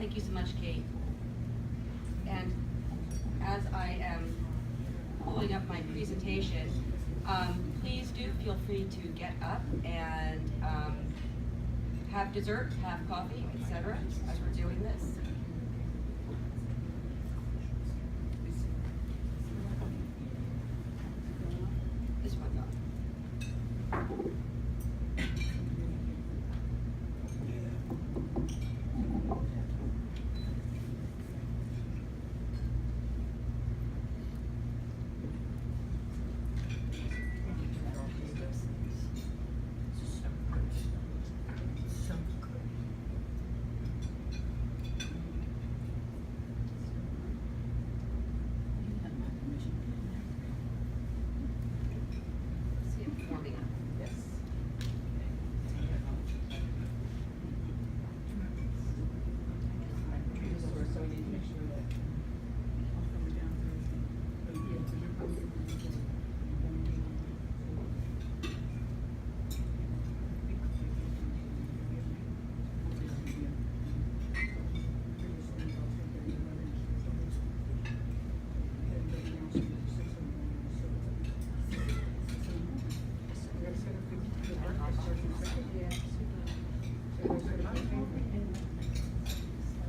Thank you so much, Kate. And as I am pulling up my presentation, please do feel free to get up and have dessert, have coffee, etc. as we're doing this. This one's on.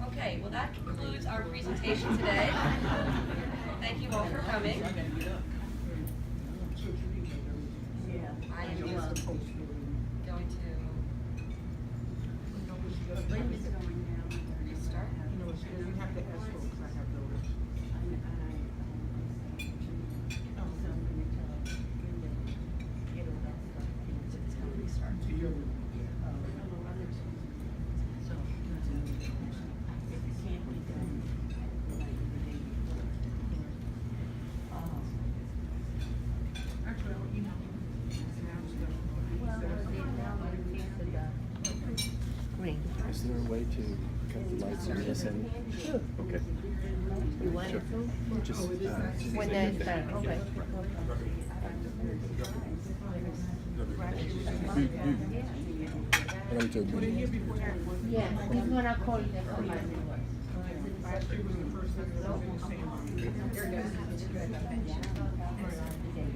Okay, well that concludes our presentation today. Thank you all for coming. I am just going to restart. You have to ask folks. I have those. It's going to restart. Is there a way to cut the lights on this end? Sure. Okay. You want Sure. it to? Just, When they start, okay. I know we told you. Yeah, he's gonna call you from my number. Last year was the first time that I was in the same.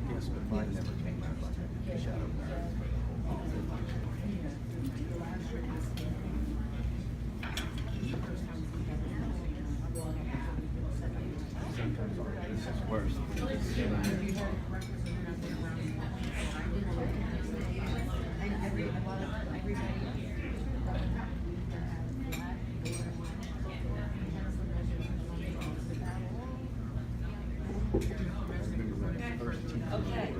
Yes, but mine never came out like that. Shadow. Sometimes this is worse. Okay.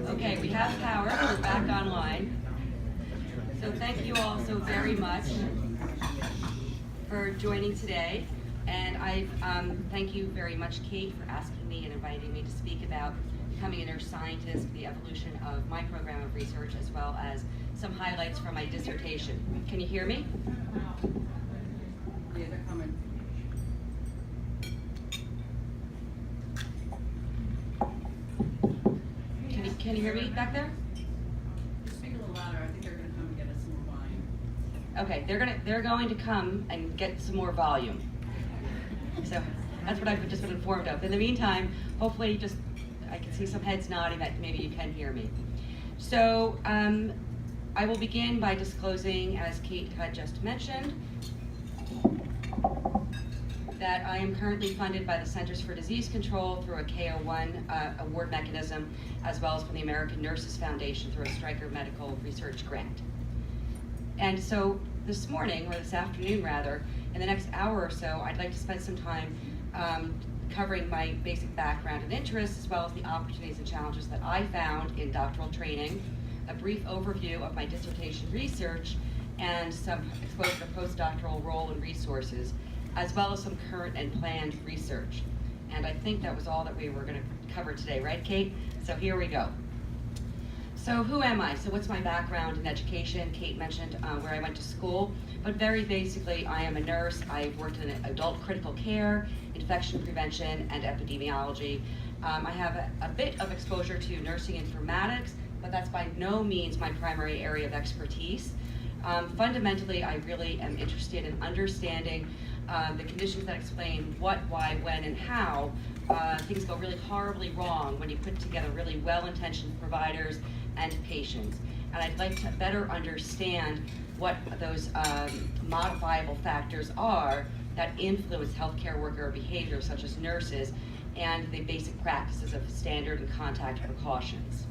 Okay, we have power. We're back online. So thank you all so very much for joining today. And I thank you very much, Kate, for asking me and inviting me to speak about becoming a nurse scientist, the evolution of my program of research, as well as some highlights from my dissertation. Can you hear me? Yeah, they're coming. Can you hear me back there? Speak a little louder. I think they're going to come and get us some more volume. Okay, they're going to come and get some more volume. So that's what I've just been informed of. In the meantime, hopefully I can see some heads nodding that maybe you can hear me. So I will begin by disclosing, as Kate had just mentioned, that I am currently funded by the Centers for Disease Control through a KO1 award mechanism, as well as from the American Nurses Foundation through a Stryker Medical Research Grant. And so this morning, or this afternoon rather, in the next hour or so, I'd like to spend some time covering my basic background and interests, as well as the opportunities and challenges that I found in doctoral training, a brief overview of my dissertation research, and some exposure to postdoctoral role and resources, as well as some current and planned research. And I think that was all that we were going to cover today, right, Kate? So here we go. So who am I? So what's my background in education? Kate mentioned where I went to school, but very basically, I am a nurse. I've worked in adult critical care, infection prevention, and epidemiology. I have a bit of exposure to nursing informatics, but that's by no means my primary area of expertise. Fundamentally, I really am interested in understanding the conditions that explain what, why, when, and how things go really horribly wrong when you put together really well-intentioned providers and patients. And I'd like to better understand what those modifiable factors are that influence healthcare worker behavior, such as nurses, and the basic practices of standard and contact precautions.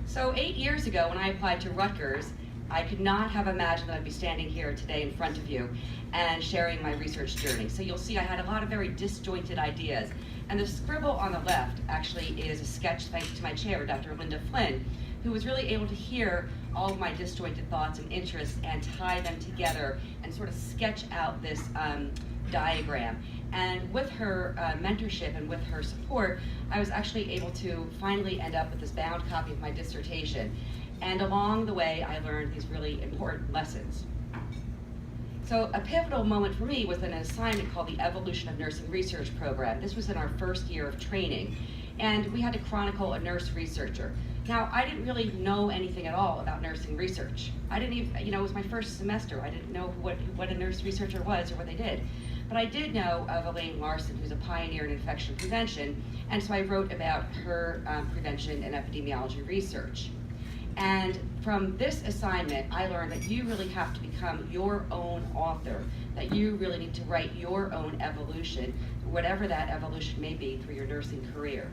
So 8 years ago, when I applied to Rutgers, I could not have imagined that I'd be standing here today in front of you and sharing my research journey. So you'll see I had a lot of very disjointed ideas. And the scribble on the left actually is a sketch thanks to my chair, Dr. Linda Flynn, who was really able to hear all of my disjointed thoughts and interests and tie them together and sort of sketch out this diagram. And with her mentorship and with her support, I was actually able to finally end up with this bound copy of my dissertation. And along the way, I learned these really important lessons. So a pivotal moment for me was an assignment called the Evolution of Nursing Research Program. This was in our first year of training. And we had to chronicle a nurse researcher. Now, I didn't really know anything at all about nursing research. I didn't even, it was my first semester. I didn't know what a nurse researcher was or what they did. But I did know of Elaine Larson, who's a pioneer in infection prevention, and so I wrote about her prevention and epidemiology research. And from this assignment, I learned that you really have to become your own author, that you really need to write your own evolution, whatever that evolution may be through your nursing career.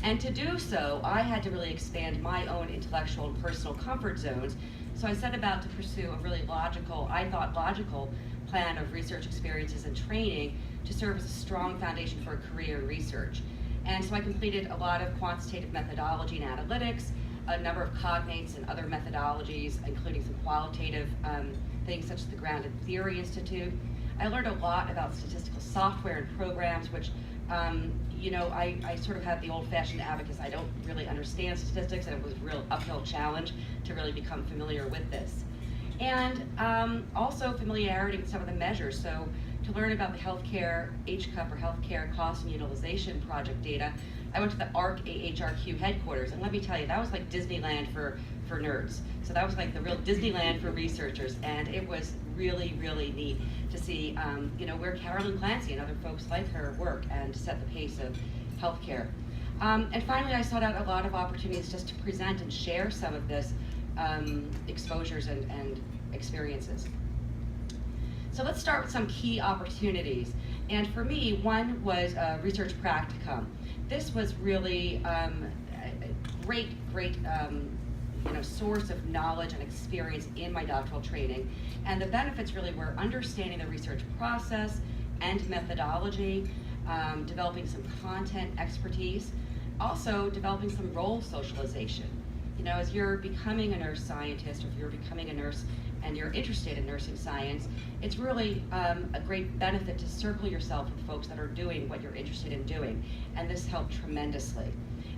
And to do so, I had to really expand my own intellectual and personal comfort zones, so I set about to pursue a really logical plan of research experiences and training to serve as a strong foundation for a career in research. And so I completed a lot of quantitative methodology and analytics, a number of cognates and other methodologies, including some qualitative things such as the Grounded Theory Institute. I learned a lot about statistical software and programs, which I sort of have the old-fashioned abacus. I don't really understand statistics, and it was a real uphill challenge to really become familiar with this. And also familiarity with some of the measures. So to learn about the healthcare HCUP or healthcare cost and utilization project data, I went to the AHRQ headquarters, and let me tell you, that was like Disneyland for nerds. So that was like the real Disneyland for researchers, and it was really, really neat to see where Carolyn Clancy and other folks like her work and set the pace of healthcare. And finally, I sought out a lot of opportunities just to present and share some of this exposures and experiences. So let's start with some key opportunities. And for me, one was Research Practicum. This was really a great source of knowledge and experience in my doctoral training. And the benefits really were understanding the research process and methodology, developing some content expertise, also developing some role socialization. As you're becoming a nurse scientist, or if you're becoming a nurse and you're interested in nursing science, it's really a great benefit to circle yourself with folks that are doing what you're interested in doing. And this helped tremendously.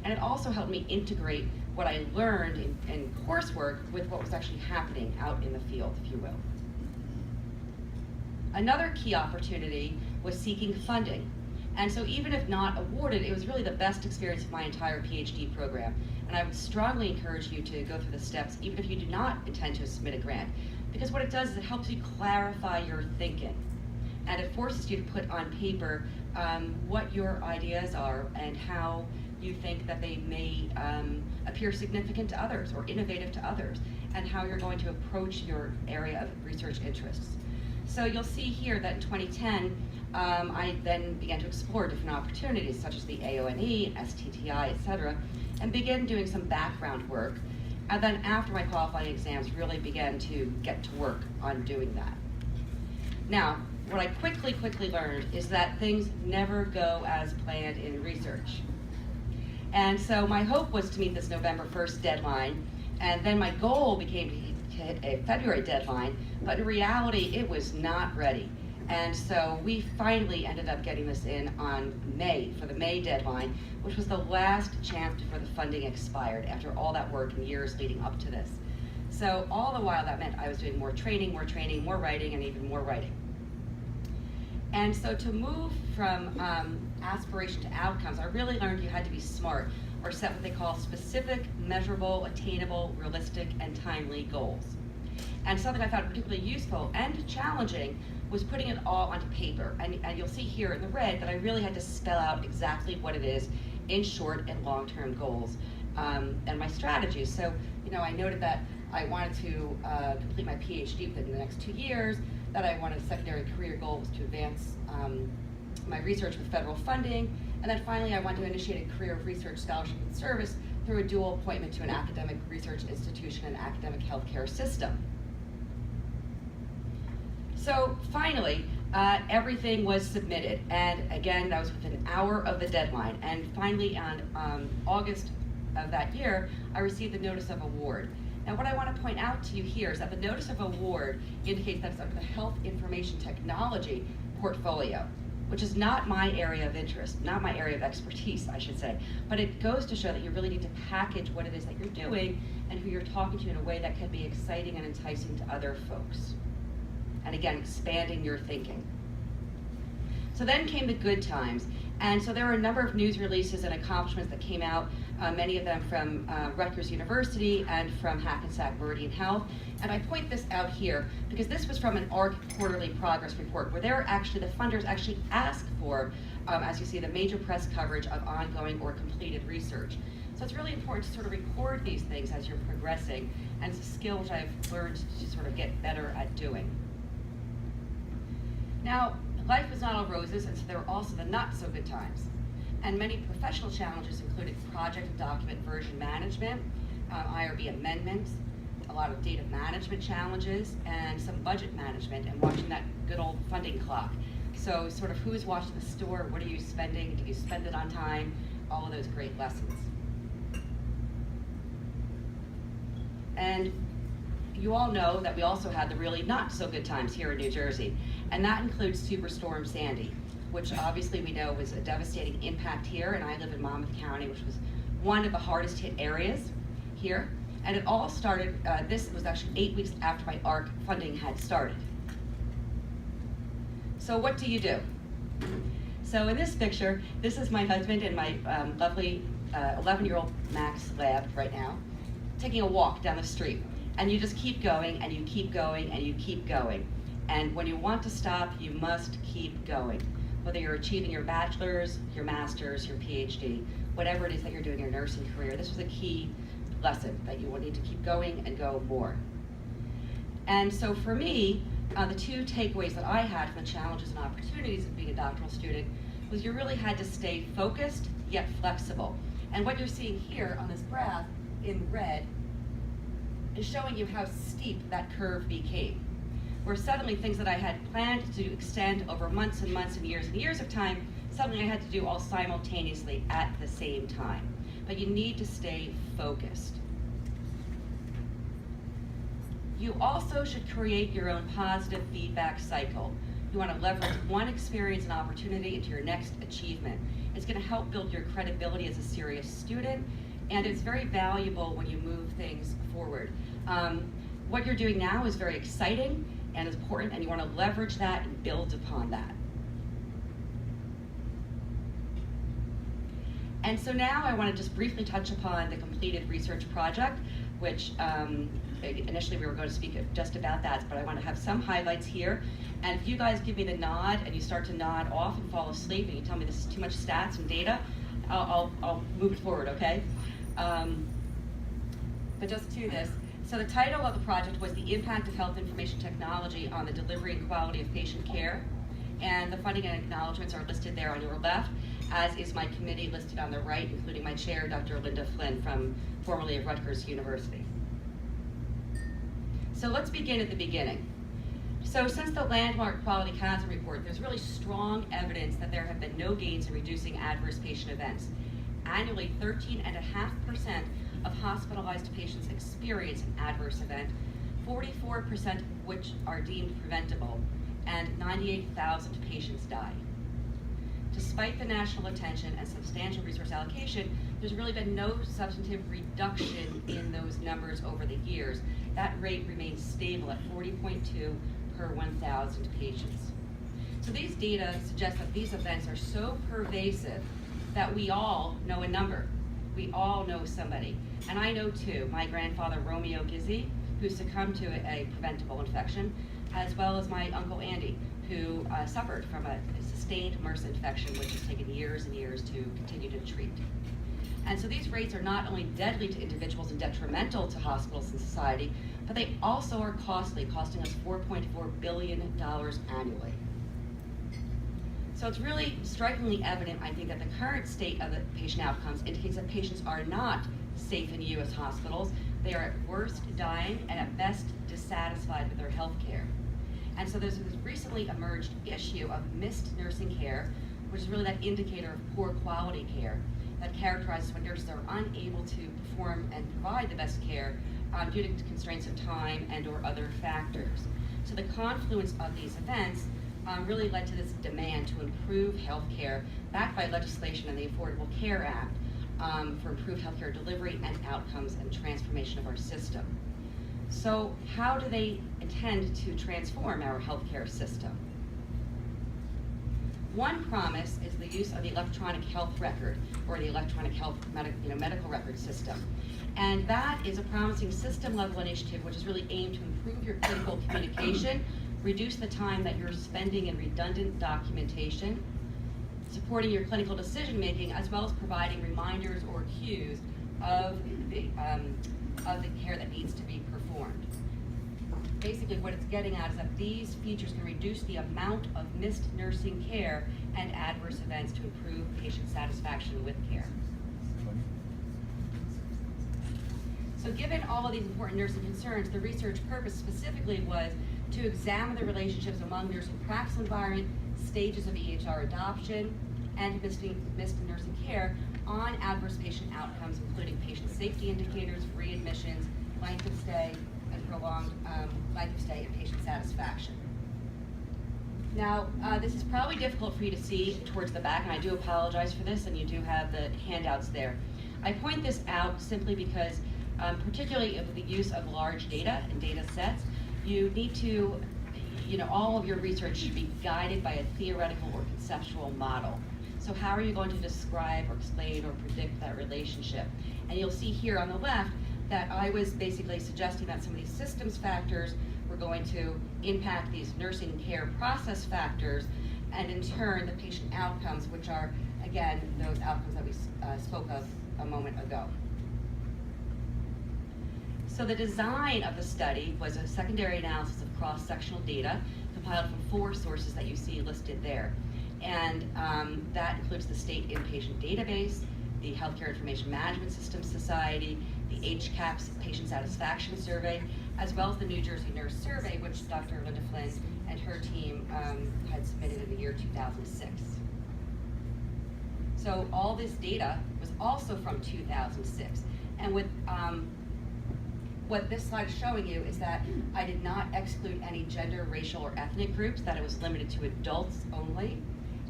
And it also helped me integrate what I learned in coursework with what was actually happening out in the field, if you will. Another key opportunity was seeking funding. And so even if not awarded, it was really the best experience of my entire PhD program. And I would strongly encourage you to go through the steps, even if you do not intend to submit a grant. Because what it does is it helps you clarify your thinking. And it forces you to put on paper what your ideas are and how you think that they may appear significant to others or innovative to others, and how you're going to approach your area of research interests. So you'll see here that in 2010, I then began to explore different opportunities such as the AONE, STTI, etc., and began doing some background work. And then after my qualifying exams, really began to get to work on doing that. Now, what I quickly learned is that things never go as planned in research. And so my hope was to meet this November 1st deadline, and then my goal became to hit a February deadline, but in reality, it was not ready. And so we finally ended up getting this in on May, for the May deadline, which was the last chance before the funding expired after all that work and years leading up to this. So all the while that meant I was doing more training, more writing, and even more writing. And so to move from aspiration to outcomes, I really learned you had to be smart or set what they call specific, measurable, attainable, realistic, and timely goals. And something I found particularly useful and challenging was putting it all onto paper. And you'll see here in the red that I really had to spell out exactly what it is in short and long-term goals and my strategies. So, I noted that I wanted to complete my PhD within the next 2 years, that I wanted a secondary career goal was to advance my research with federal funding, and then finally I wanted to initiate a career of research, scholarship, and service through a dual appointment to an academic research institution and academic healthcare system. So finally, everything was submitted, and again, that was within an hour of the deadline. And finally, on August of that year, I received the notice of award. Now, what I want to point out to you here is that the notice of award indicates that it's under the Health Information Technology portfolio, which is not my area of interest, not my area of expertise, I should say. But it goes to show that you really need to package what it is that you're doing and who you're talking to in a way that can be exciting and enticing to other folks. And again, expanding your thinking. So then came the good times. And so there were a number of news releases and accomplishments that came out, many of them from Rutgers University and from Hackensack Meridian Health. And I point this out here because this was from an AHRQ quarterly progress report where the funders actually asked for, as you see, the major press coverage of ongoing or completed research. So it's really important to sort of record these things as you're progressing, and it's a skill which I've learned to sort of get better at doing. Now, life was not all roses, and so there were also the not so good times. And many professional challenges included project and document version management, IRB amendments, a lot of data management challenges, and some budget management, and watching that good old funding clock. So sort of who's watching the store, what are you spending, do you spend it on time, all of those great lessons. And you all know that we also had the really not so good times here in New Jersey, and that includes Superstorm Sandy, which obviously we know was a devastating impact here, and I live in Monmouth County, which was one of the hardest hit areas here. And it all started, this was actually 8 weeks after my AHRQ funding had started. So what do you do? So in this picture, this is my husband and my lovely 11-year-old Max Lab right now, taking a walk down the street. And you just keep going, and you keep going, and you keep going. And when you want to stop, you must keep going. Whether you're achieving your bachelor's, your master's, your PhD, whatever it is that you're doing in your nursing career, this was a key lesson that you will need to keep going and go more. And so for me, the two takeaways that I had from the challenges and opportunities of being a doctoral student was you really had to stay focused yet flexible. And what you're seeing here on this graph in red is showing you how steep that curve became, where suddenly things that I had planned to extend over months and months and years of time, suddenly I had to do all simultaneously at the same time. But you need to stay focused. You also should create your own positive feedback cycle. You want to leverage one experience and opportunity into your next achievement. It's going to help build your credibility as a serious student, and it's very valuable when you move things forward. What you're doing now is very exciting and is important, and you want to leverage that and build upon that. And so now I want to just briefly touch upon the completed research project, which initially we were going to speak just about that, but I want to have some highlights here. And if you guys give me the nod and you start to nod off and fall asleep and you tell me this is too much stats and data, I'll move it forward, okay? But just to this, so the title of the project was The Impact of Health Information Technology on the Delivery and Quality of Patient Care. And the funding and acknowledgements are listed there on your left, as is my committee listed on the right, including my chair, Dr. Linda Flynn, formerly of Rutgers University. So let's begin at the beginning. So since the landmark Quality Comments report, there's really strong evidence that there have been no gains in reducing adverse patient events. Annually, 13.5% of hospitalized patients experience an adverse event, 44% of which are deemed preventable, and 98,000 patients die. Despite the national attention and substantial resource allocation, there's really been no substantive reduction in those numbers over the years. That rate remains stable at 40.2 per 1,000 patients. So these data suggest that these events are so pervasive that we all know a number. We all know somebody. And I know two, my grandfather Romeo Gizzi, who succumbed to a preventable infection, as well as my uncle Andy, who suffered from a sustained MRSA infection, which has taken years and years to continue to treat. And so these rates are not only deadly to individuals and detrimental to hospitals and society, but they also are costly, costing us $4.4 billion annually. So it's really strikingly evident, I think, that the current state of the patient outcomes indicates that patients are not safe in U.S. hospitals. They are at worst dying and at best dissatisfied with their health care. And so there's this recently emerged issue of missed nursing care, which is really that indicator of poor quality care that characterizes when nurses are unable to perform and provide the best care due to constraints of time and or other factors. So the confluence of these events really led to this demand to improve health care, backed by legislation and the Affordable Care Act, for improved healthcare delivery and outcomes and transformation of our system. So how do they intend to transform our healthcare system? One promise is the use of the electronic health record, or the electronic health medical record system. And that is a promising system-level initiative which is really aimed to improve your clinical communication, reduce the time that you're spending in redundant documentation, supporting your clinical decision-making, as well as providing reminders or cues of the care that needs to be performed. Basically, what it's getting at is that these features can reduce the amount of missed nursing care and adverse events to improve patient satisfaction with care. So given all of these important nursing concerns, the research purpose specifically was to examine the relationships among nursing practice environment, stages of EHR adoption, and missed nursing care on adverse patient outcomes, including patient safety indicators, readmissions, length of stay, and prolonged length of stay and patient satisfaction. Now, this is probably difficult for you to see towards the back, and I do apologize for this, and you do have the handouts there. I point this out simply because, particularly with the use of large data and data sets, you need to, all of your research should be guided by a theoretical or conceptual model. So how are you going to describe or explain or predict that relationship? And you'll see here on the left that I was basically suggesting that some of these systems factors were going to impact these nursing care process factors, and in turn the patient outcomes, which are, again, those outcomes that we spoke of a moment ago. So the design of the study was a secondary analysis of cross-sectional data compiled from 4 sources that you see listed there. And that includes the State Inpatient Database, the Healthcare Information Management Systems Society, the HCAHPS Patient Satisfaction Survey, as well as the New Jersey Nurse Survey, which Dr. Linda Flynn and her team had submitted in the year 2006. So all this data was also from 2006. And with what this slide is showing you is that I did not exclude any gender, racial, or ethnic groups, that it was limited to adults only.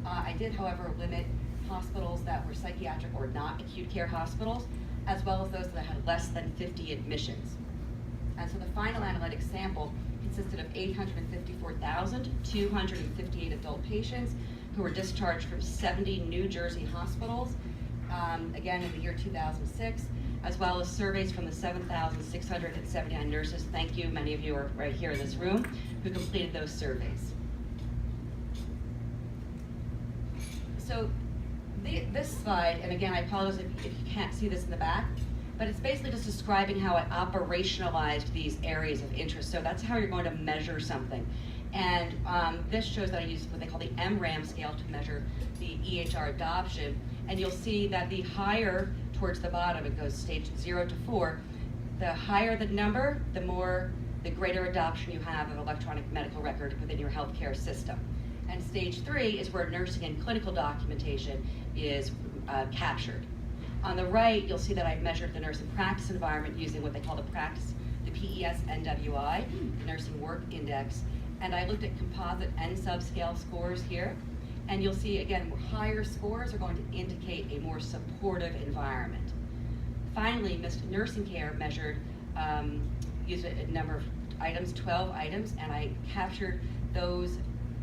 I did, however, limit hospitals that were psychiatric or not acute care hospitals, as well as those that had less than 50 admissions. And so the final analytic sample consisted of 854,258 adult patients who were discharged from 70 New Jersey hospitals, again in the year 2006, as well as surveys from the 7,679 nurses, thank you, many of you are right here in this room, who completed those surveys. So this slide, and again, I apologize if you can't see this in the back, but it's basically just describing how it operationalized these areas of interest. So that's how you're going to measure something. And this shows that I used what they call the MRAM scale to measure the EHR adoption. And you'll see that the higher towards the bottom, it goes stage 0 to 4, the higher the number, the greater adoption you have of electronic medical record within your healthcare system. And stage 3 is where nursing and clinical documentation is captured. On the right, you'll see that I measured the nursing practice environment using what they call the PES-NWI, the Nursing Work Index, and I looked at composite and subscale scores here. And you'll see, again, higher scores are going to indicate a more supportive environment. Finally, missed nursing care measured, used a number of items, 12 items, and I captured those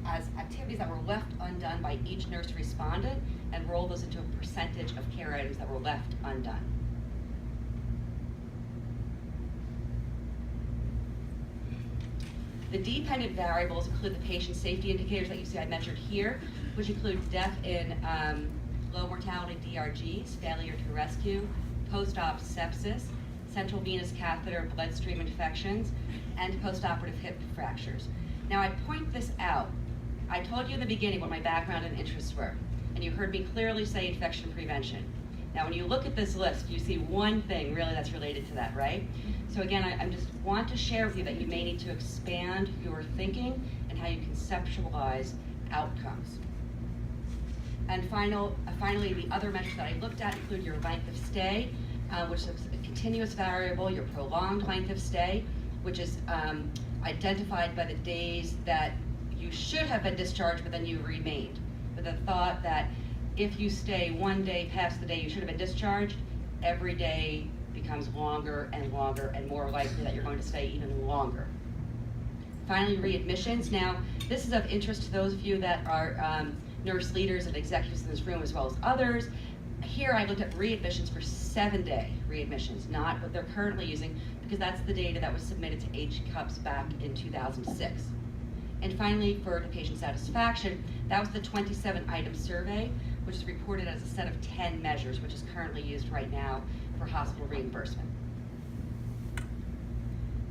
as activities that were left undone by each nurse respondent and roll those into a percentage of care items that were left undone. The dependent variables include the patient safety indicators that you see I measured here, which include death in low mortality DRGs, failure to rescue, post-op sepsis, central venous catheter bloodstream infections, and post-operative hip fractures. Now I point this out. I told you in the beginning what my background and interests were, and you heard me clearly say infection prevention. Now when you look at this list, you see one thing really that's related to that, right? So again, I just want to share with you that you may need to expand your thinking and how you conceptualize outcomes. And finally, the other measures that I looked at include your length of stay, which is a continuous variable, your prolonged length of stay, which is identified by the days that you should have been discharged, but then you remained, with the thought that if you stay one day past the day you should have been discharged, every day becomes longer and longer and more likely that you're going to stay even longer. Finally, readmissions. Now, this is of interest to those of you that are nurse leaders and executives in this room as well as others. Here I looked at readmissions for 7-day readmissions, not what they're currently using, because that's the data that was submitted to HCUPS back in 2006. And finally, for patient satisfaction, that was the 27-item survey, which is reported as a set of 10 measures, which is currently used right now for hospital reimbursement.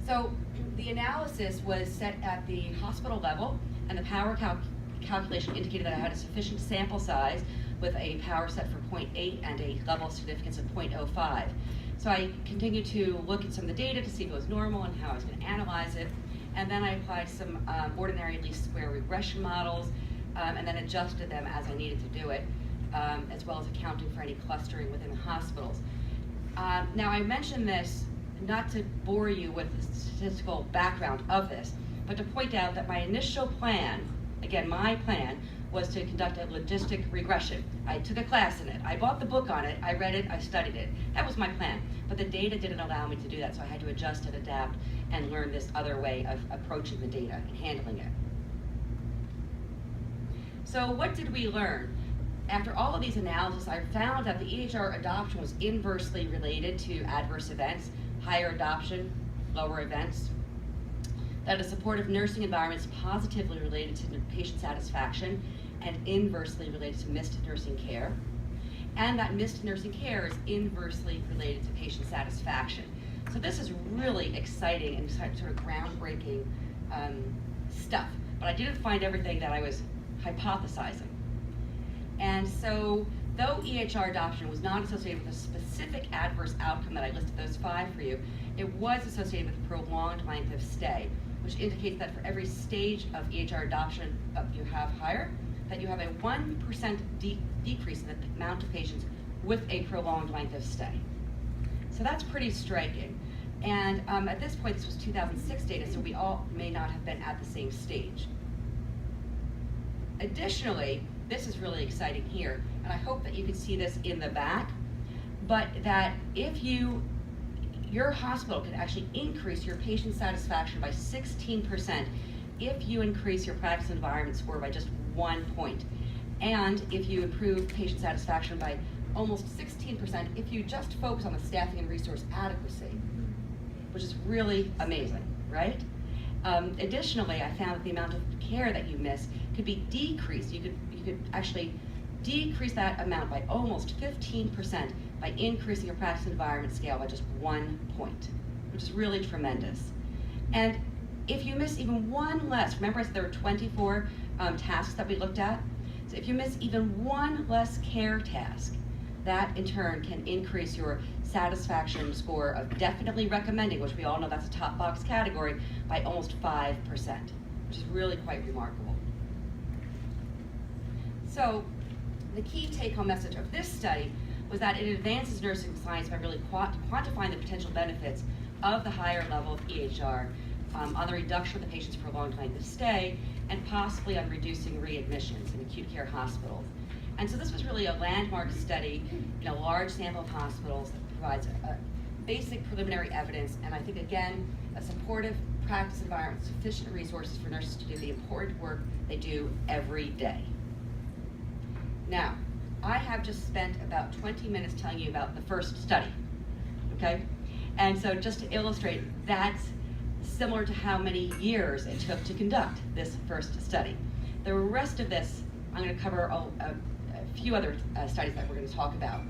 So the analysis was set at the hospital level, and the power calculation indicated that I had a sufficient sample size with a power set for 0.8 and a level of significance of 0.05. So I continued to look at some of the data to see if it was normal and how I was going to analyze it. And then I applied some ordinary least square regression models and then adjusted them as I needed to do it, as well as accounting for any clustering within the hospitals. Now I mention this not to bore you with the statistical background of this, but to point out that my initial plan, again, my plan, was to conduct a logistic regression. I took a class in it. I bought the book on it. I read it. I studied it. That was my plan. But the data didn't allow me to do that, so I had to adjust and adapt and learn this other way of approaching the data and handling it. So what did we learn? After all of these analyses, I found that the Ehr adoption was inversely related to adverse events, higher adoption, lower events, that a supportive nursing environment is positively related to patient satisfaction and inversely related to missed nursing care, and that missed nursing care is inversely related to patient satisfaction. So this is really exciting and sort of groundbreaking stuff, but I didn't find everything that I was hypothesizing. And so, though EHR adoption was not associated with a specific adverse outcome that I listed those 5 for you, it was associated with prolonged length of stay, which indicates that for every stage of EHR adoption you have higher, that you have a 1% decrease in the amount of patients with a prolonged length of stay. So that's pretty striking. And at this point, this was 2006 data, so we all may not have been at the same stage. Additionally, this is really exciting here, and I hope that you can see this in the back, but that if your hospital can actually increase your patient satisfaction by 16% if you increase your practice environment score by just 1 point, and if you improve patient satisfaction by almost 16% if you just focus on the staffing and resource adequacy, which is really amazing, right? Additionally, I found that the amount of care that you miss could be decreased. You could actually decrease that amount by almost 15% by increasing your practice environment scale by just 1 point, which is really tremendous. And if you miss even one less, remember I said there were 24 tasks that we looked at? So if you miss even one less care task, that in turn can increase your satisfaction score of definitely recommending, which we all know that's a top box category, by almost 5%, which is really quite remarkable. So the key take-home message of this study was that it advances nursing science by really quantifying the potential benefits of the higher level of EHR on the reduction of the patient's prolonged length of stay and possibly on reducing readmissions in acute care hospitals. And so this was really a landmark study in a large sample of hospitals that provides a basic preliminary evidence, and I think again, a supportive practice environment with sufficient resources for nurses to do the important work they do every day. Now, I have just spent about 20 minutes telling you about the first study, okay? And so just to illustrate, that's similar to how many years it took to conduct this first study. The rest of this, I'm going to cover a few other studies that we're going to talk about.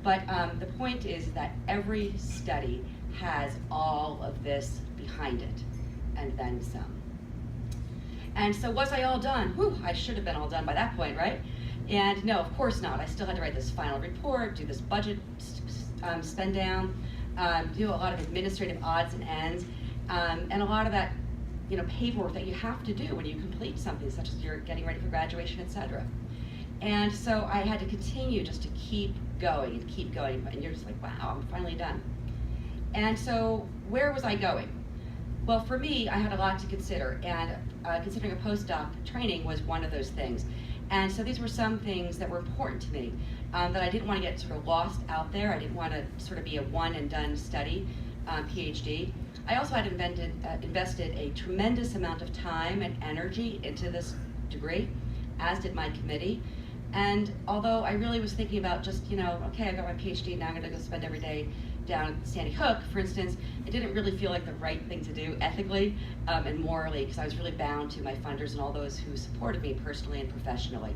But the point is that every study has all of this behind it, and then some. And so was I all done? Whew, I should have been all done by that point, right? And no, of course not. I still had to write this final report, do this budget spend down, do a lot of administrative odds and ends, and a lot of that, paperwork that you have to do when you complete something, such as you're getting ready for graduation, etc. And so I had to continue just to keep going, and you're just like, wow, I'm finally done. And so where was I going? Well, for me, I had a lot to consider, and considering a postdoc training was one of those things. And so these were some things that were important to me, that I didn't want to get sort of lost out there. I didn't want to sort of be a one and done study, PhD. I also had invested a tremendous amount of time and energy into this degree, as did my committee. And although I really was thinking about just, okay, I got my PhD, now I'm gonna go spend every day down at Sandy Hook, for instance, it didn't really feel like the right thing to do ethically and morally, because I was really bound to my funders and all those who supported me personally and professionally.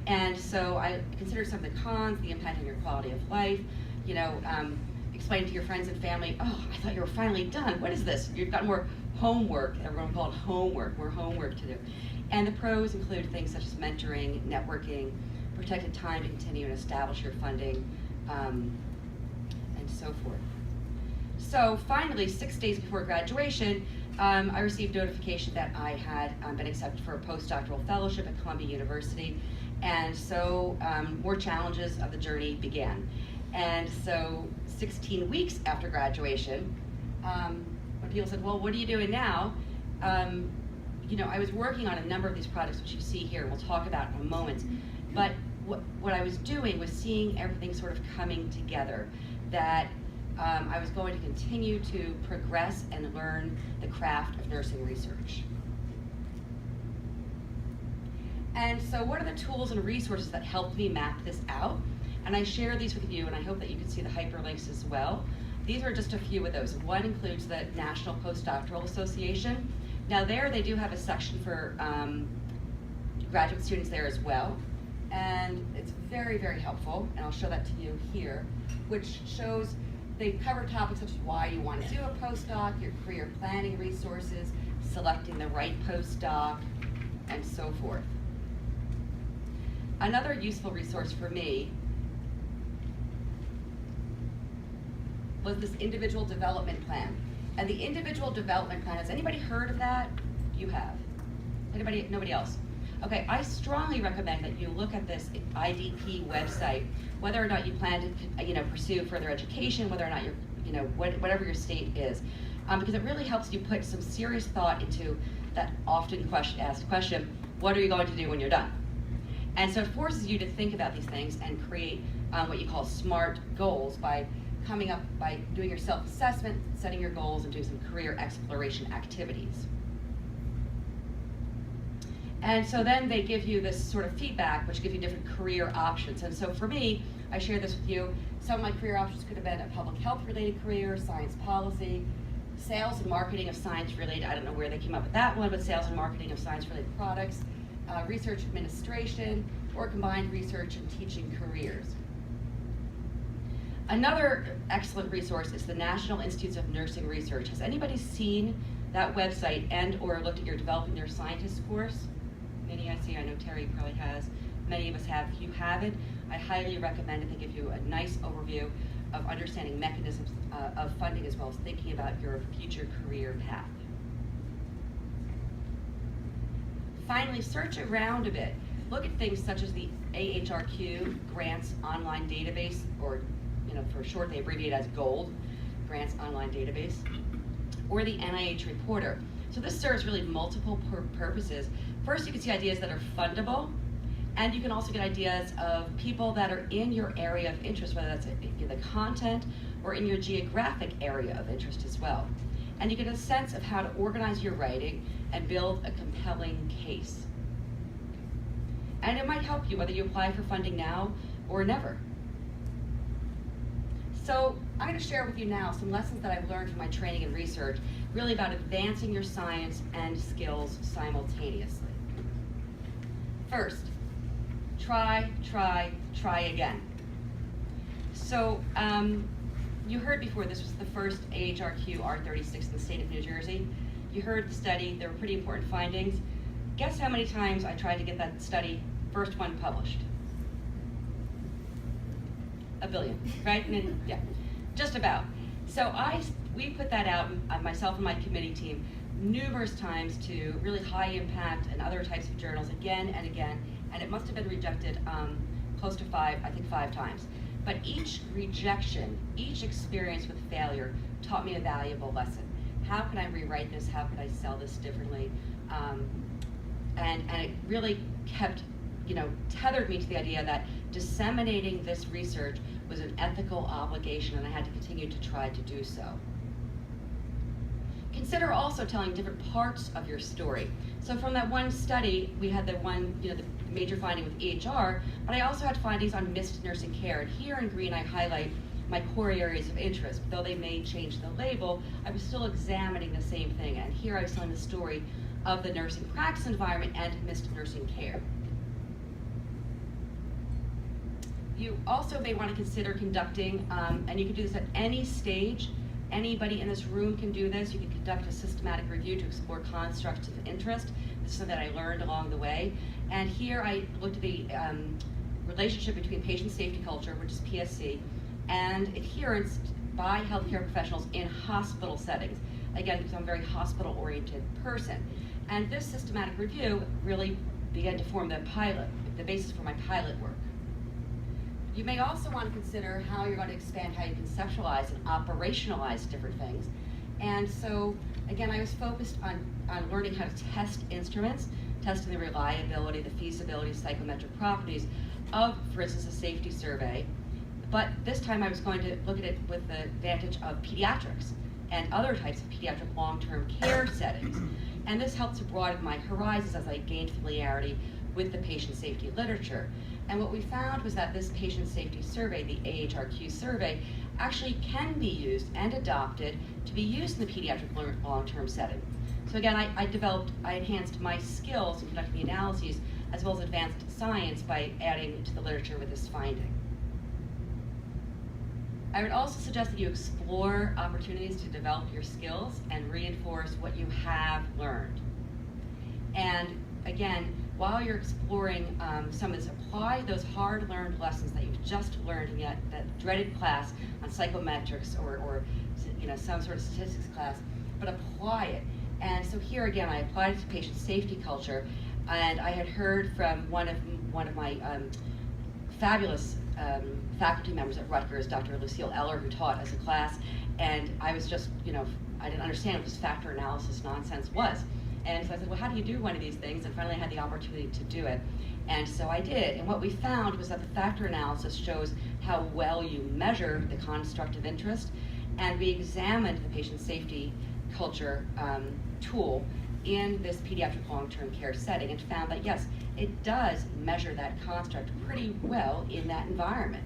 And so I considered some of the cons, the impact on your quality of life, explain to your friends and family, oh, I thought you were finally done. What is this? You've got more homework. Everyone called homework, more homework to do. And the pros include things such as mentoring, networking, protected time to continue and establish your funding, and so forth. So finally, 6 days before graduation, I received notification that I had been accepted for a postdoctoral fellowship at Columbia University. And so more challenges of the journey began. And so 16 weeks after graduation, when people said, well, what are you doing now? I was working on a number of these projects, which you see here, and we'll talk about in a moment. But what I was doing was seeing everything sort of coming together, that I was going to continue to progress and learn the craft of nursing research. And so what are the tools and resources that helped me map this out? And I share these with you, and I hope that you can see the hyperlinks as well. These are just a few of those. One includes the National Postdoctoral Association. Now there, they do have a section for graduate students there as well. And it's very, very helpful, and I'll show that to you here, which shows they cover topics such as why you want to do a postdoc, your career planning resources, selecting the right postdoc, and so forth. Another useful resource for me was this individual development plan. And the individual development plan, has anybody heard of that? You have. Anybody? Nobody else? Okay, I strongly recommend that you look at this IDP website, whether or not you plan to, pursue further education, whether or not you're, whatever your state is, because it really helps you put some serious thought into that often asked question, what are you going to do when you're done? And so it forces you to think about these things and create what you call SMART goals by doing your self-assessment, setting your goals, and doing some career exploration activities. And so then they give you this sort of feedback, which gives you different career options. And so for me, I share this with you. Some of my career options could have been a public health related career, science policy, sales and marketing of science related, I don't know where they came up with that one, but sales and marketing of science related products, research administration, or combined research and teaching careers. Another excellent resource is the National Institutes of Nursing Research. Has anybody seen that website and or looked at your Developing Their Scientist course? Many I see, I know Terry probably has. Many of us have. If you haven't, I highly recommend it. They give you a nice overview of understanding mechanisms of funding as well as thinking about your future career path. Finally, search around a bit. Look at things such as the AHRQ Grants Online Database, or for short they abbreviate as GOLD, Grants Online Database, or the NIH Reporter. So this serves really multiple purposes. First, you can see ideas that are fundable, and you can also get ideas of people that are in your area of interest, whether that's in the content or in your geographic area of interest as well. and you get a sense of how to organize your writing and build a compelling case. And it might help you whether you apply for funding now or never. So I'm going to share with you now some lessons that I've learned from my training and research, really about advancing your science and skills simultaneously. First, try again. So you heard before this was the first AHRQ R36 in the state of New Jersey. You heard the study, there were pretty important findings. Guess how many times I tried to get that study, first one, published? A billion, right? And yeah, just about. So we put that out, myself and my committee team, numerous times to really high impact and other types of journals again and again, and it must have been rejected close to five times. But each rejection, each experience with failure taught me a valuable lesson. How can I rewrite this? How can I sell this differently? And it really kept, tethered me to the idea that disseminating this research was an ethical obligation, and I had to continue to try to do so. Consider also telling different parts of your story. So from that one study, we had the one, the major finding with EHR, but I also had findings on missed nursing care. And here in green, I highlight my core areas of interest. Though they may change the label, I was still examining the same thing. And here I was telling the story of the nursing practice environment and missed nursing care. You also may want to consider conducting, and you can do this at any stage. Anybody in this room can do this. You can conduct a systematic review to explore constructs of interest. This is something that I learned along the way. And here I looked at the relationship between patient safety culture, which is PSC, and adherence by healthcare professionals in hospital settings. Again, because I'm a very hospital-oriented person. And this systematic review really began to form the basis for my pilot work. You may also want to consider how you're going to expand how you conceptualize and operationalize different things. And so, again, I was focused on learning how to test instruments, testing the reliability, the feasibility, psychometric properties of, for instance, a safety survey. But this time I was going to look at it with the advantage of pediatrics and other types of pediatric long-term care settings. And this helped to broaden my horizons as I gained familiarity with the patient safety literature. And what we found was that this patient safety survey, the AHRQ survey, actually can be used and adopted to be used in the pediatric long-term setting. So again, I enhanced my skills in conducting the analyses as well as advanced science by adding to the literature with this finding. I would also suggest that you explore opportunities to develop your skills and reinforce what you have learned. And again, while you're exploring some of this, apply those hard-learned lessons that you've just learned in that dreaded class on psychometrics or some sort of statistics class, but apply it. And so here again, I applied it to patient safety culture, and I had heard from one of my fabulous faculty members at Rutgers, Dr. Lucille Eller, who taught as a class, and I was just, I didn't understand what this factor analysis nonsense was. And so I said, well, how do you do one of these things? And finally I had the opportunity to do it. And so I did. And what we found was that the factor analysis shows how well you measure the construct of interest. And we examined the patient safety culture tool in this pediatric long-term care setting and found that, yes, it does measure that construct pretty well in that environment.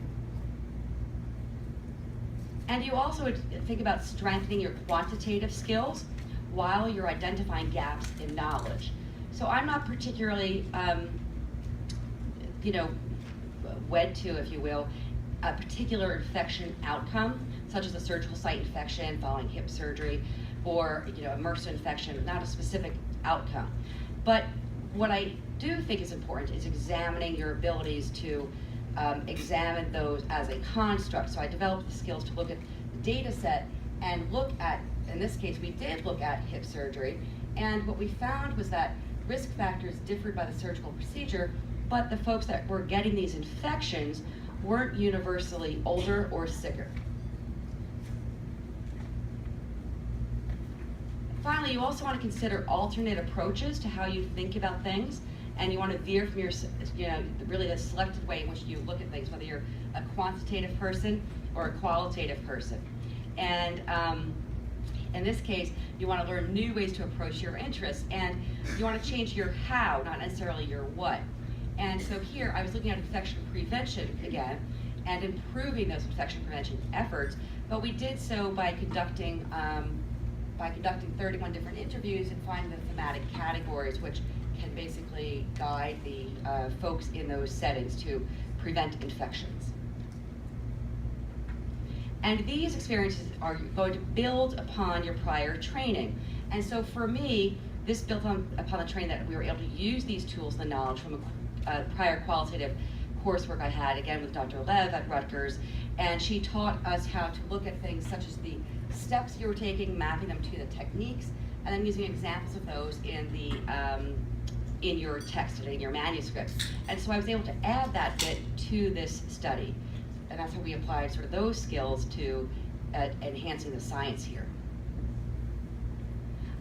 And you also would think about strengthening your quantitative skills while you're identifying gaps in knowledge. So I'm not particularly, wed to, if you will, a particular infection outcome, such as a surgical site infection following hip surgery, or a MRSA infection, not a specific outcome. But what I do think is important is examining your abilities to examine those as a construct. So I developed the skills to look at the data set and look at, in this case, we did look at hip surgery, and what we found was that risk factors differed by the surgical procedure, but the folks that were getting these infections weren't universally older or sicker. Finally, you also want to consider alternate approaches to how you think about things, and you want to veer from your, really the selected way in which you look at things, whether you're a quantitative person or a qualitative person. And In this case, you want to learn new ways to approach your interests, and you want to change your how, not necessarily your what. And so here, I was looking at infection prevention again, and improving those infection prevention efforts, but we did so by conducting 31 different interviews and finding the thematic categories, which can basically guide the folks in those settings to prevent infections. And these experiences are going to build upon your prior training. And so for me, this built upon the training that we were able to use these tools and the knowledge from a prior qualitative coursework I had, again with Dr. Lev at Rutgers, and she taught us how to look at things such as the steps you were taking, mapping them to the techniques, and then using examples of those in your text and in your manuscript. And so I was able to add that bit to this study, and that's how we applied sort of those skills to enhancing the science here.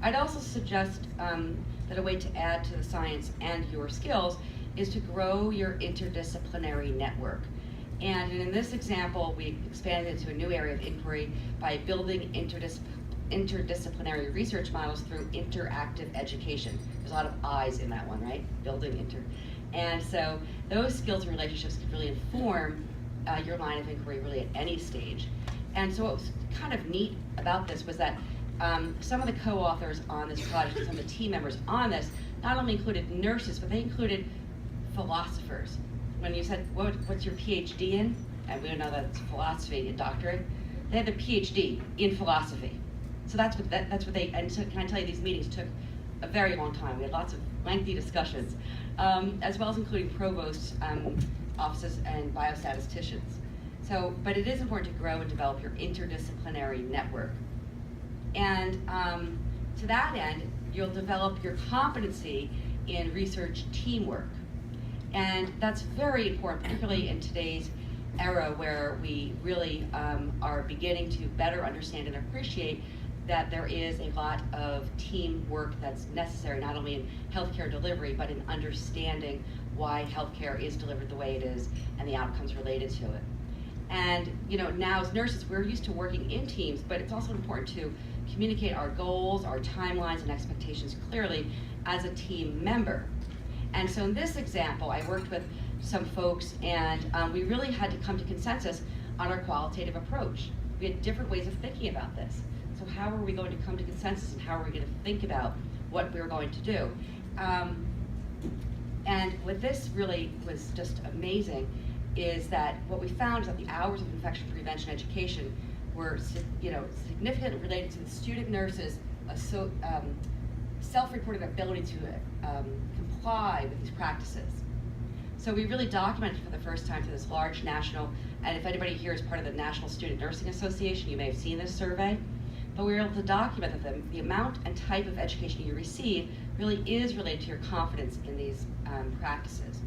I'd also suggest that a way to add to the science and your skills is to grow your interdisciplinary network. And in this example, we expanded into a new area of inquiry by building interdisciplinary research models through interactive education. There's a lot of I's in that one, right? Building inter. And so those skills and relationships can really inform your line of inquiry really at any stage. And so what was kind of neat about this was that some of the co-authors on this project and some of the team members on this not only included nurses, but they included philosophers. When you said, what's your PhD in? And we don't know that's philosophy, a doctorate. They had their PhD in philosophy. So that's what they, and so can I tell you, these meetings took a very long time. We had lots of lengthy discussions, as well as including provosts' offices and biostatisticians. So, but it is important to grow and develop your interdisciplinary network. And to that end, you'll develop your competency in research teamwork. And that's very important, particularly in today's era where we really are beginning to better understand and appreciate that there is a lot of teamwork that's necessary, not only in healthcare delivery, but in understanding why healthcare is delivered the way it is and the outcomes related to it. And now as nurses, we're used to working in teams, but it's also important to communicate our goals, our timelines, and expectations clearly as a team member. And so in this example, I worked with some folks, and we really had to come to consensus on our qualitative approach. We had different ways of thinking about this. So how are we going to come to consensus, and how are we going to think about what we were going to do? And what this really was just amazing is that what we found is that the hours of infection prevention education were significantly related to the student nurses' self-reported ability to comply with these practices. So we really documented for the first time through this large national, and if anybody here is part of the National Student Nursing Association, you may have seen this survey, but we were able to document that the amount and type of education you receive really is related to your confidence in these practices.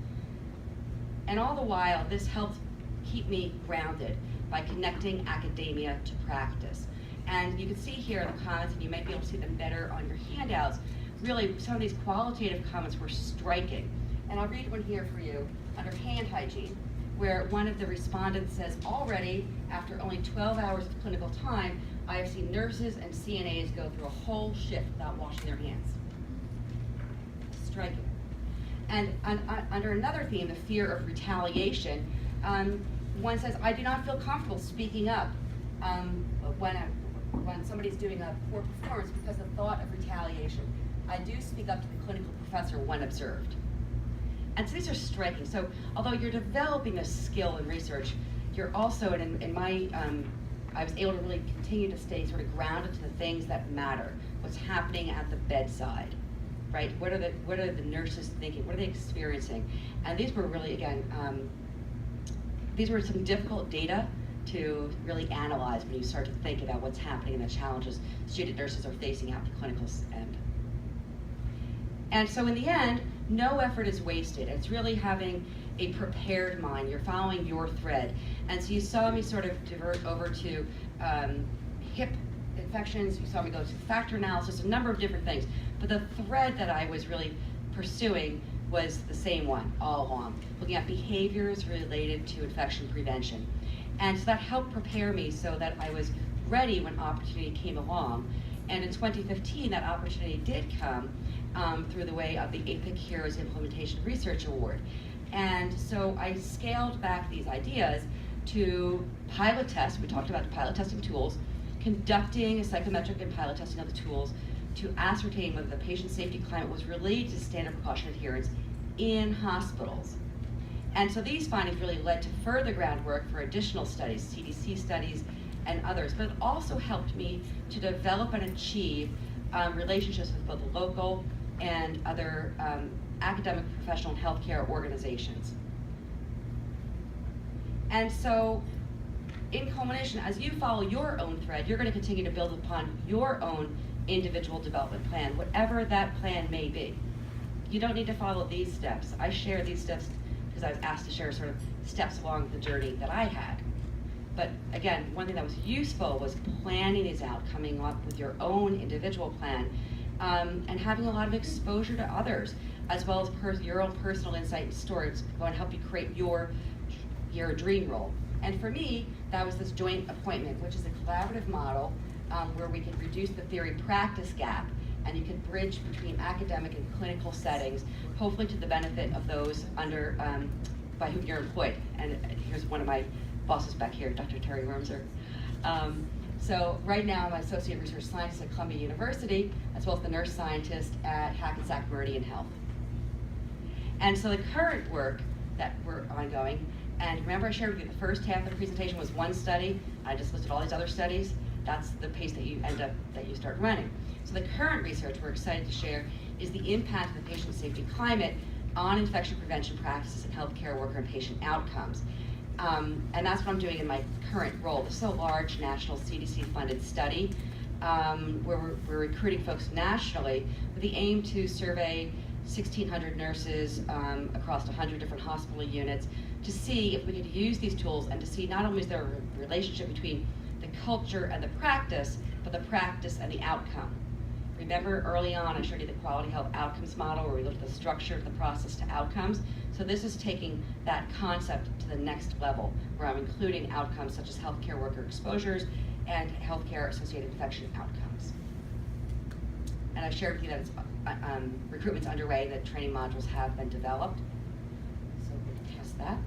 And all the while, this helped keep me grounded by connecting academia to practice. And you can see here in the comments, and you might be able to see them better on your handouts, really some of these qualitative comments were striking. And I'll read one here for you under hand hygiene, where one of the respondents says, already, after only 12 hours of clinical time, I have seen nurses and CNAs go through a whole shift without washing their hands. Striking. And under another theme, the fear of retaliation, one says, I do not feel comfortable speaking up when somebody's doing a poor performance because of the thought of retaliation. I do speak up to the clinical professor when observed. And so these are striking. So although you're developing a skill in research, you're also, I was able to really continue to stay sort of grounded to the things that matter, what's happening at the bedside, right? What are the nurses thinking? What are they experiencing? And these were really, again, these were some difficult data to really analyze when you start to think about what's happening and the challenges student nurses are facing at the clinical end. And so in the end, no effort is wasted. It's really having a prepared mind. You're following your thread. And so you saw me sort of divert over to hip infections. You saw me go to factor analysis, a number of different things. But the thread that I was really pursuing was the same one all along, looking at behaviors related to infection prevention. And so that helped prepare me so that I was ready when opportunity came along. And in 2015, that opportunity did come through the way of the APIC Heroes Implementation Research Award. And so I scaled back these ideas to pilot tests. We talked about pilot testing tools, conducting a psychometric and pilot testing of the tools to ascertain whether the patient safety climate was related to standard precaution adherence in hospitals. And so these findings really led to further groundwork for additional studies, CDC studies and others, but it also helped me to develop and achieve relationships with both local and other academic, professional, and healthcare organizations. And so, in culmination, as you follow your own thread, you're going to continue to build upon your own individual development plan, whatever that plan may be. You don't need to follow these steps. I share these steps because I was asked to share sort of steps along the journey that I had. But again, one thing that was useful was planning these out, coming up with your own individual plan, and having a lot of exposure to others, as well as your own personal insight and stories going to help you create your dream role. And for me, that was this joint appointment, which is a collaborative model where we can reduce the theory-practice gap, and you can bridge between academic and clinical settings, hopefully to the benefit of those by whom you're employed. And here's one of my bosses back here, Dr. Terry Wormser. So right now I'm an associate research scientist at Columbia University, as well as the nurse scientist at Hackensack Meridian Health. And so the current work that we're ongoing, and remember I shared with you the first half of the presentation was one study. I just listed all these other studies. That's the pace that you start running. So the current research we're excited to share is the impact of the patient safety climate on infection prevention practices and healthcare worker and patient outcomes. And that's what I'm doing in my current role. This is a large national CDC-funded study where we're recruiting folks nationally with the aim to survey 1,600 nurses across 100 different hospital units to see if we could use these tools and to see not only is there a relationship between the culture and the practice, but the practice and the outcome. Remember early on I showed you the quality health outcomes model where we looked at the structure of the process to outcomes. So this is taking that concept to the next level where I'm including outcomes such as healthcare worker exposures and healthcare associated infection outcomes. And I shared with you that it's, recruitment's underway, that training modules have been developed. So we can test that.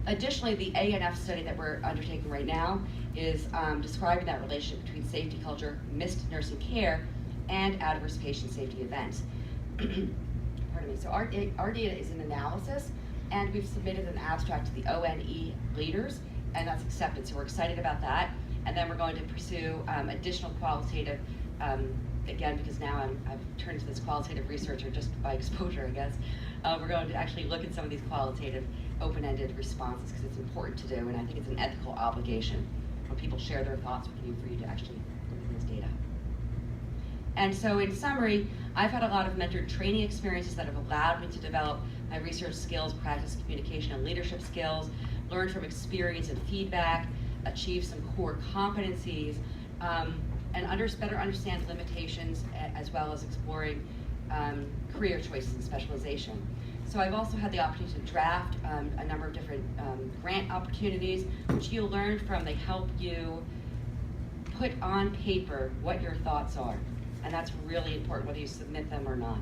Additionally, the ANF study that we're undertaking right now is describing that relationship between safety culture, missed nursing care, and adverse patient safety events. Pardon me. So our data is in analysis, and we've submitted an abstract to the ONE leaders, and that's accepted. So we're excited about that. And then we're going to pursue additional qualitative, again, because now I've turned to this qualitative researcher just by exposure, I guess. We're going to actually look at some of these qualitative open-ended responses because it's important to do, and I think it's an ethical obligation when people share their thoughts with you for you to actually look at this data. And so in summary, I've had a lot of mentored training experiences that have allowed me to develop my research skills, practice communication and leadership skills, learn from experience and feedback, achieve some core competencies, and better understand limitations as well as exploring career choices and specialization. So I've also had the opportunity to draft a number of different grant opportunities, which you'll learn from. They help you put on paper what your thoughts are. And that's really important, whether you submit them or not.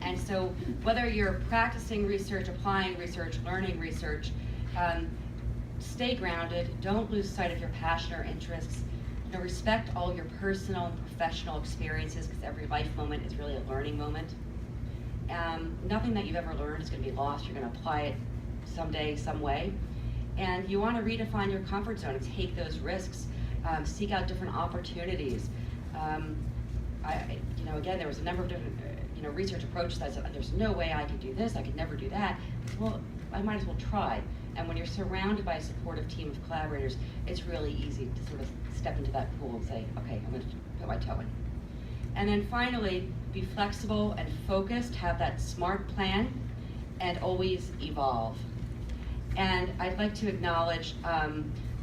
And so whether you're practicing research, applying research, learning research, stay grounded, don't lose sight of your passion or interests. You know, respect all your personal and professional experiences because every life moment is really a learning moment. Nothing that you've ever learned is going to be lost. You're going to apply it someday, some way. And you want to redefine your comfort zone and take those risks. Seek out different opportunities. Again, there was a number of different research approaches that I said, there's no way I could do this, I could never do that. Well, I might as well try. And when you're surrounded by a supportive team of collaborators, it's really easy to sort of step into that pool and say, okay, I'm going to put my toe in. And then finally, be flexible and focused, have that SMART plan, and always evolve. And I'd like to acknowledge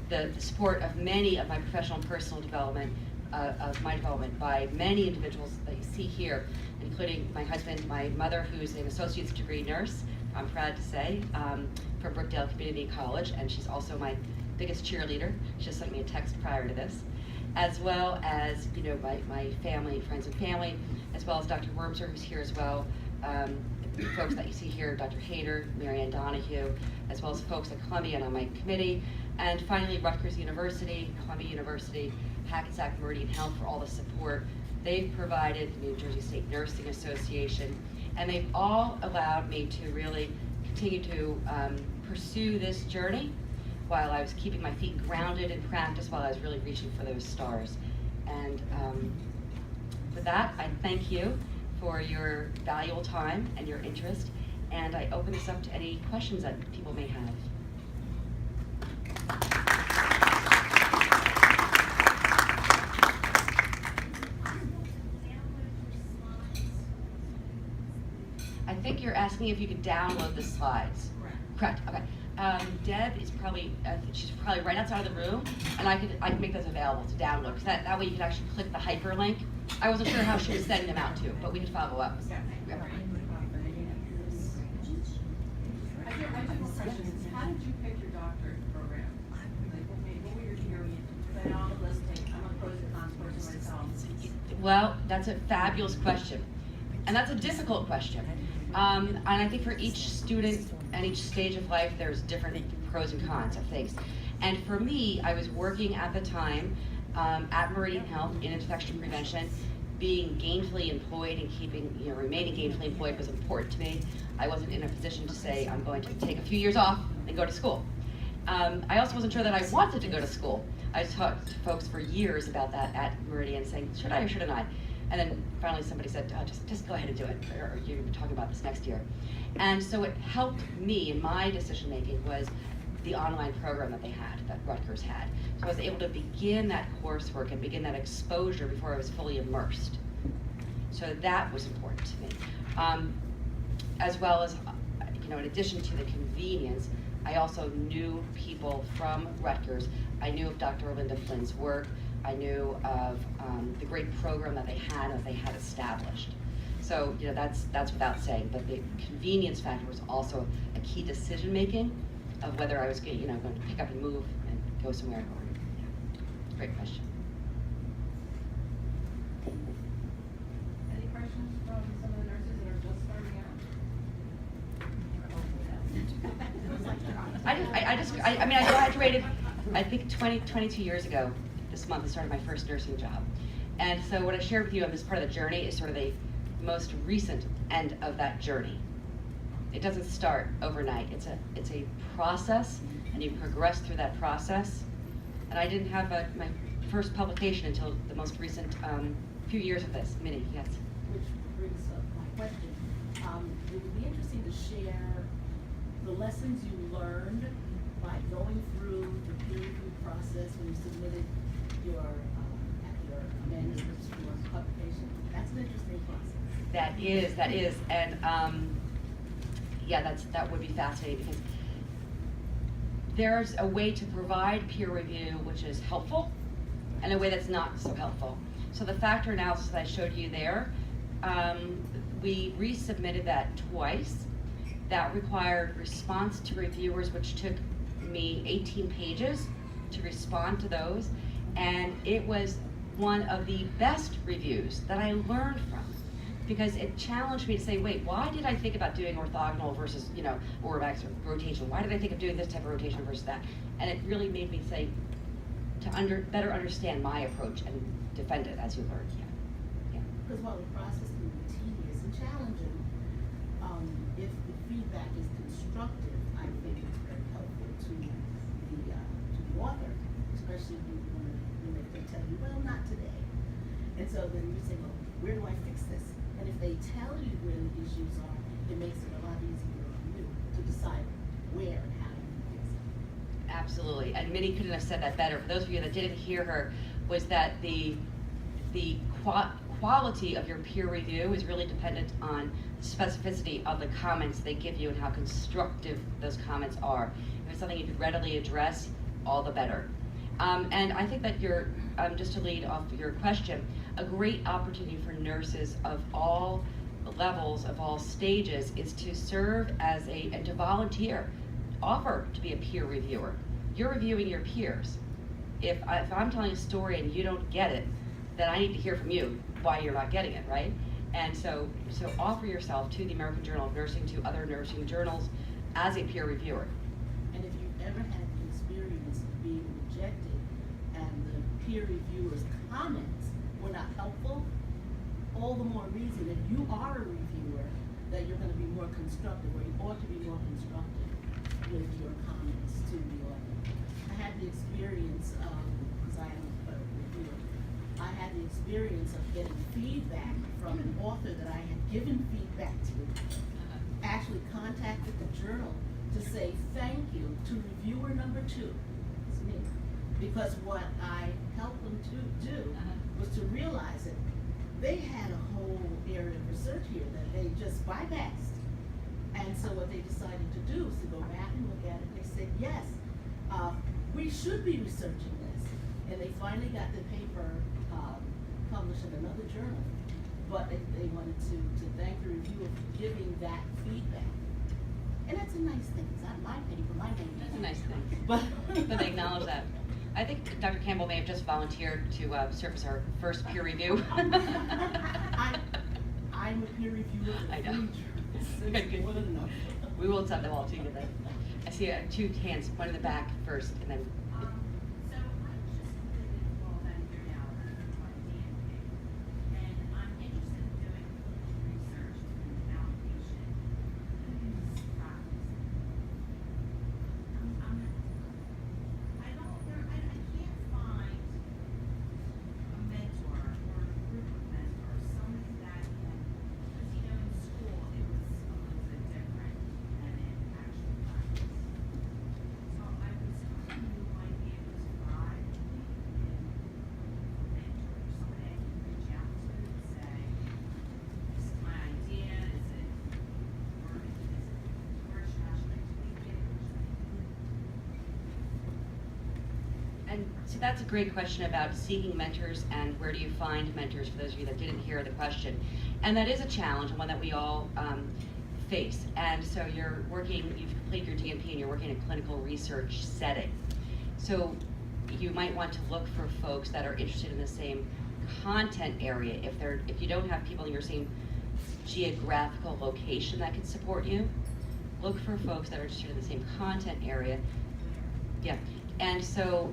the support of many of my professional and personal development, of my development by many individuals that you see here, including my husband, my mother, who's an associate's degree nurse, I'm proud to say, from Brookdale Community College, and she's also my biggest cheerleader. She just sent me a text prior to this. as well as, my family, friends and family, as well as Dr. Wormser, who's here as well, folks that you see here, Dr. Hayter, Marianne Donahue, as well as folks at Columbia and on my committee, and finally Rutgers University, Columbia University, Hackensack Meridian Health for all the support they've provided, the New Jersey State Nursing Association, and they've all allowed me to really continue to pursue this journey while I was keeping my feet grounded in practice, while I was really reaching for those stars. And with that, I thank you for your valuable time and your interest, and I open this up to any questions that people may have. I think you're asking if you could download the slides. Correct. Correct, okay. Deb is probably, she's probably right outside of the room, and I can make those available to download, because that way you can actually click the hyperlink. I wasn't sure how she was sending them out to, but we could follow up. Yeah. Yeah. I do have a question. How did you pick your doctorate program? Like, what were your theories? Because I know I'm listening. I'm a pros and cons person myself. Well, that's a fabulous question. And that's a difficult question. And I think for each student and each stage of life, there's different pros and cons of things. And for me, I was working at the time at Meridian Health in infection prevention. Being gainfully employed and keeping, remaining gainfully employed was important to me. I wasn't in a position to say I'm going to take a few years off and go to school. I also wasn't sure that I wanted to go to school. I talked to folks for years about that at Meridian, saying, should I or shouldn't I? And then finally somebody said, oh, just go ahead and do it, or you're talking about this next year. And so it helped me in my decision making was the online program that they had, that Rutgers had. So I was able to begin that coursework and begin that exposure before I was fully immersed. So that was important to me. As well as, in addition to the convenience, I also knew people from Rutgers. I knew of Dr. Linda Flynn's work. I knew of the great program that they had established. So that's without saying. But the convenience factor was also a key decision making of whether I was going to pick up and move and go somewhere. Great question. Any questions from some of the nurses that are just starting out? I graduated, I think 22 years ago. This month I started my first nursing job. And so what I shared with you on this part of the journey is sort of the most recent end of that journey. It doesn't start overnight. It's a process, and you progress through that process. And I didn't have my first publication until the most recent few years of this. Minnie, yes? Which brings up my question. It would be interesting to share the lessons you learned by going through the peer review process when you submitted your manuscripts for publication. That's an interesting process. That is, and that would be fascinating, because there's a way to provide peer review which is helpful, and a way that's not so helpful. So the factor analysis that I showed you there, we resubmitted that twice. That required response to reviewers, which took me 18 pages to respond to those, and it was one of the best reviews that I learned from, because it challenged me to say, wait, why did I think about doing orthogonal versus, or rotation? Why did I think of doing this type of rotation versus that? And it really made me say, to better understand my approach and defend it as you learn. Yeah. Because while the process can be tedious and challenging, if the feedback is constructive, I think it's very helpful to the author, especially when they tell you, well, not today. And so then you say, well, where do I fix this? And if they tell you where the issues are, it makes it a lot easier on you to decide where and how you fix it. Absolutely, and Minnie couldn't have said that better. For those of you that didn't hear her, was that the quality of your peer review is really dependent on the specificity of the comments they give you and how constructive those comments are. If it's something you could readily address, all the better. And I think that you're, just to lead off your question, a great opportunity for nurses of all levels, of all stages, is to serve as and to volunteer, offer to be a peer reviewer. You're reviewing your peers. if I'm telling a story and you don't get it, then I need to hear from you why you're not getting it, right? And so offer yourself to the American Journal of Nursing, to other nursing journals, as a peer reviewer. And if you've ever had the experience of being rejected and the peer reviewer's comments were not helpful, all the more reason, if you are a reviewer, that you're going to be more constructive, or you ought to be more constructive with your comments to the author. I had the experience of, because I am a reviewer, I had the experience of getting feedback from an author that I had given feedback to, actually contacted the journal to say thank you to reviewer number 2, it's me, because what I helped them to do was to realize that they had a whole area of research here that they just bypassed. And so what they decided to do was to go back and look at it. They said, yes, we should be researching this. And they finally got the paper published in another journal. But they wanted to thank the reviewer for giving that feedback. And that's a nice thing. It's not my paper, my name. That's a nice thing. But But they acknowledge that. I think Dr. Campbell may have just volunteered to serve as our first peer review. I'm a peer reviewer. I know. It's more than enough. We will send them all to you then. I see 2 hands, one in the back first, and then. So I just completed a fall down here now, my DNP, and I'm interested in doing research in outpatient practice. I can't find a mentor or a group of mentors, somebody that can, because in school it was a little bit different than in actual practice. So I was hoping you might be able to provide me a mentor, somebody I can reach out to and say, this is my idea, is it working, is it commercial, how should I tweak it, or should I? And so that's a great question about seeking mentors and where do you find mentors, for those of you that didn't hear the question. And that is a challenge, and one that we all face. And so you've completed your DNP and you're working in a clinical research setting. So you might want to look for folks that are interested in the same content area. If you don't have people in your same geographical location that can support you, look for folks that are interested in the same content area. Yeah, and so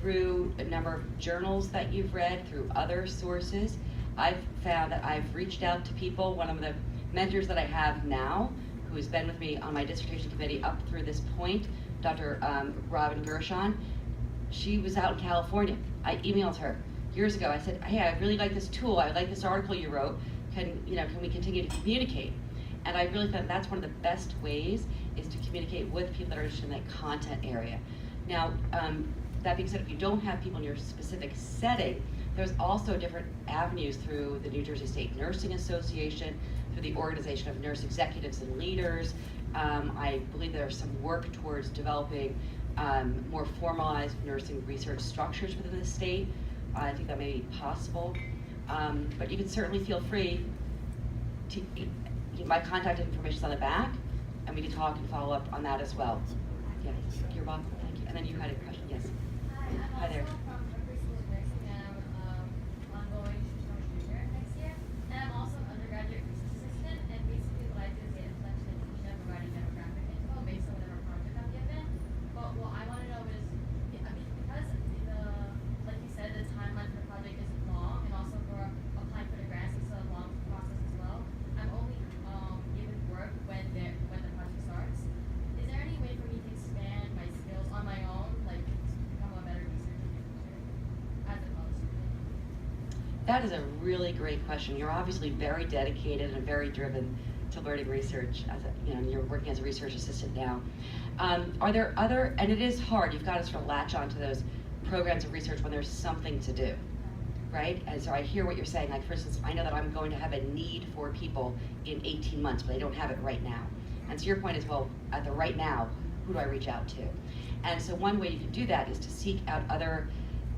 through a number of journals that you've read, through other sources, I've found that I've reached out to people. One of the mentors that I have now, who has been with me on my dissertation committee up through this point, Dr. Robin Gershon, she was out in California. I emailed her years ago. I said, hey, I really like this tool. I like this article you wrote. Can we continue to communicate? And I really thought that's one of the best ways is to communicate with people that are interested in that content area. Now, that being said, if you don't have people in your specific setting, there's also different avenues through the New Jersey State Nursing Association, through the Organization of Nurse Executives and Leaders. I believe there's some work towards developing more formalized nursing research structures within the state. I think that may be possible. But you can certainly feel free to, my contact information is on the back, and we can talk and follow up on that as well. Yeah, you're welcome, thank you. And then you had a question, yes. Hi, Hi there. I'm also from preschool nursing, and I'm ongoing to junior next year. And I'm also an undergraduate research assistant, and basically what I do is data collection and teaching and providing demographic info based on whatever project I'm given. But what I want to know is, because like you said, the timeline for the project is long, and also for applying for the grants, it's a long process as well. I'm only given work when the project starts. Is there any way for me to expand my skills on my own, like to become a better researcher in the future, as opposed to? That is a really great question. You're obviously very dedicated and very driven to learning research. You're working as a research assistant now. Are there other, and it is hard, you've got to sort of latch onto those programs of research when there's something to do, right? And so I hear what you're saying. Like, for instance, I know that I'm going to have a need for people in 18 months, but I don't have it right now. And so your point is, well, at the right now, who do I reach out to? And so one way you can do that is to seek out other,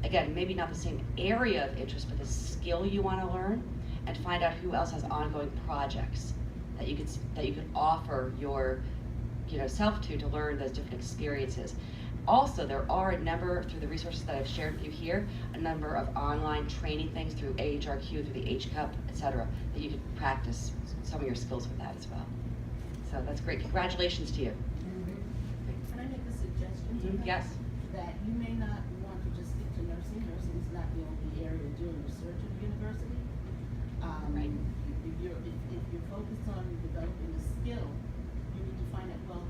again, maybe not the same area of interest, but the skill you want to learn, and find out who else has ongoing projects that you could offer your self to learn those different experiences. Also, there are a number, through the resources that I've shared with you here, a number of online training things through AHRQ, through the HCUP, et cetera, that you could practice some of your skills with that as well. So that's great. Congratulations to you. Can I make a suggestion to that? Yes. That you may not want to just stick to nursing. Nursing is not the only area doing research at the university. Right. If you're focused on developing a skill, you need to find out, well,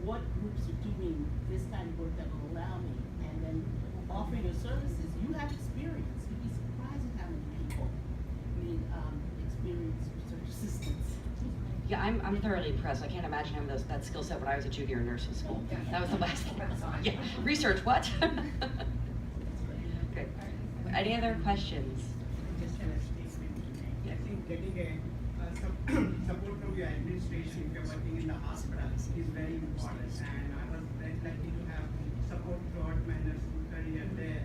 what groups are doing this kind of work that will allow me, and then offer your services. You have experience. You'd be surprised at how many people need experienced research assistants. Yeah, I'm thoroughly impressed. I can't imagine having that skill set when I was a junior in nursing school. That was the last thing. Yeah, research, what? Good. Any other questions? Just a statement to make. I think getting a support from your administration if you're working in the hospital is very important. And I was very lucky to have support throughout my nursing career there,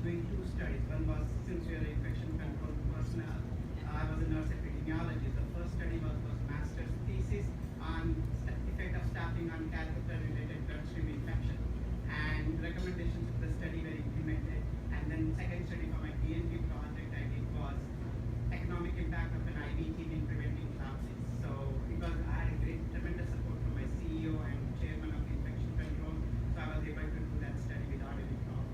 doing 2 studies. One was sincere infection control personnel. I was a nurse epidemiologist. The first study was master's thesis on effect of staffing on catheter-related bloodstream infection. And recommendations of the study were implemented. And then second study for my PhD project I did was economic impact of an IV team in preventing lapses. So because I had great tremendous support from my CEO and chairman of infection control, so I was able to do that study without any problem.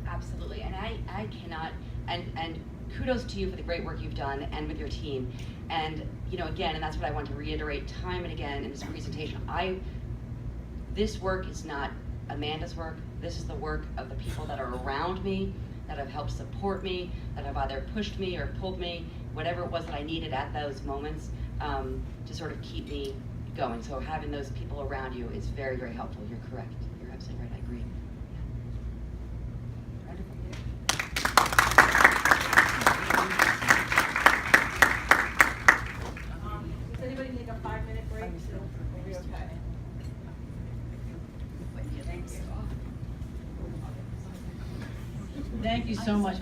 Absolutely, and I cannot, and kudos to you for the great work you've done and with your team. And again, and that's what I want to reiterate time and again in this presentation. This work is not Amanda's work. This is the work of the people that are around me, that have helped support me, that have either pushed me or pulled me, whatever it was that I needed at those moments to sort of keep me going. So having those people around you is very, very helpful. You're correct. You're absolutely right. I agree. Does anybody take a 5-minute break? We'll be okay. Thank you so much.